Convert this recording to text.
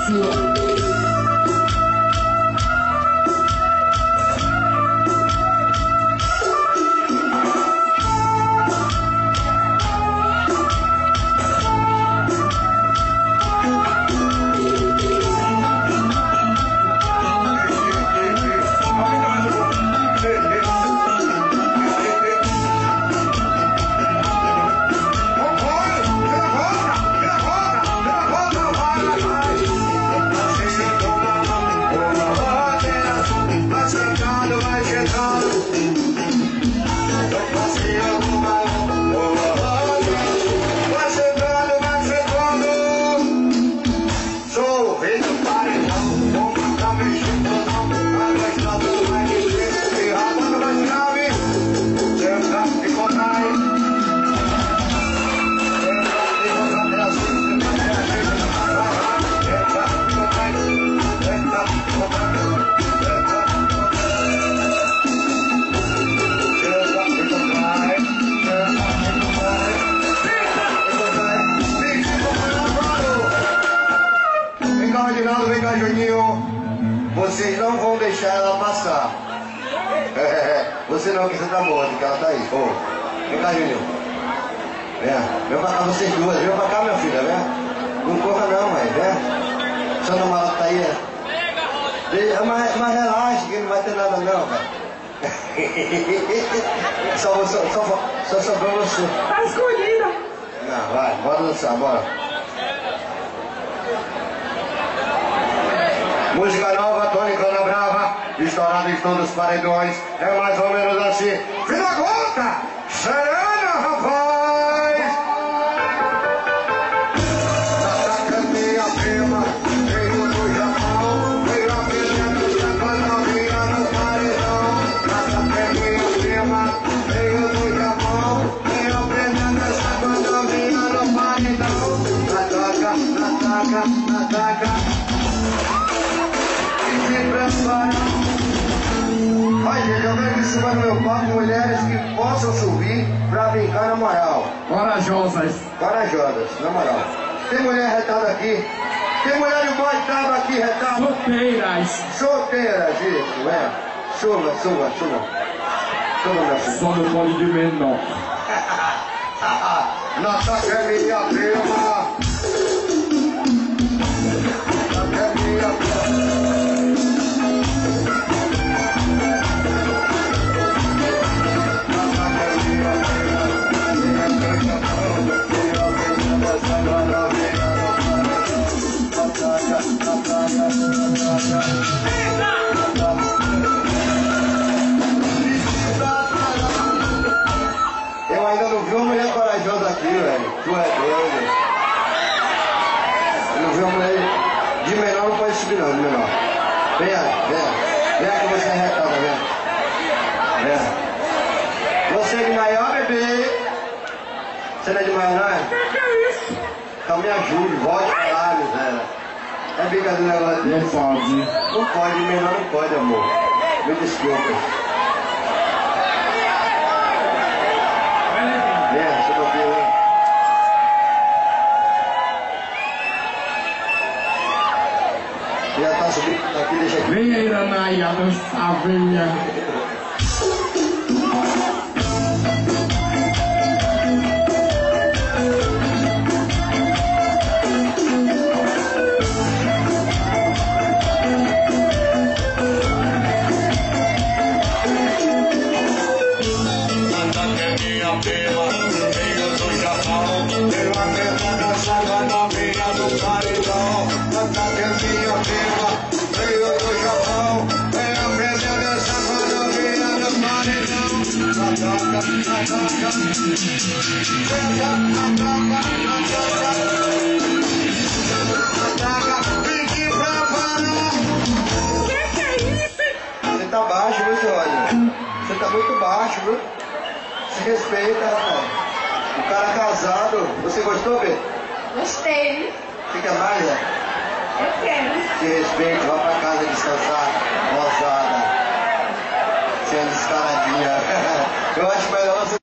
Brasil. Vem cá, Juninho. Vocês não vão deixar ela passar. Você não, que você tá morto, que ela tá aí. Oh, vem cá, Juninho. Vem pra cá, vocês duas. Vem pra cá, minha filha, vem. Não corra não, mãe, vem. Seu namorado tá aí, mas relaxa, que não vai ter nada não, cara. só sobrou você. Tá escolhida. Não, vai, bora dançar, bora. Música nova, tônica na brava, estourada em todos os paredões, é mais ou menos assim. Filha da conta, serena, rapaz! Ataca minha prima, veio do Japão, veio aprendendo samba novinha no paredão. Ataca minha prima, veio do Japão, veio aprendendo samba novinha no paredão. Ataca. Ai, gente, eu venho em cima do meu palco mulheres que possam subir pra brincar na moral. Corajosas. Corajosas, na moral. Tem mulher retada aqui? Tem mulher de boa estava aqui retada? Solteiras. Solteiras, isso, é. Suba, meu filho. Só no pode de menor. Nossa, é minha prima. Eu ainda não vi uma mulher corajosa aqui, velho. Tu é doido. Eu não vi uma mulher de menor, não pode subir não, de menor. Vem que você é retada, vem. Você é de maior, bebê. Você não é de maior, não é? Que é isso? Então me ajude, volte pra lá, miséria. É brincadeira negócio desse. Não pode. Não pode, menor não pode, amor. Me desculpa. Seu papel, hein? Já tá subindo aqui, deixa aqui. Vem aí, Nanaia, dançar, venha. Você tá baixo, viu, Jorge? Você tá muito baixo, viu? Se respeita, rapaz. O cara casado. Você gostou, Bê? Gostei. Fica mais, né? Eu quero. Se respeita, vá pra casa descansar, moçada. Sendo descaradinha. Eu acho melhor você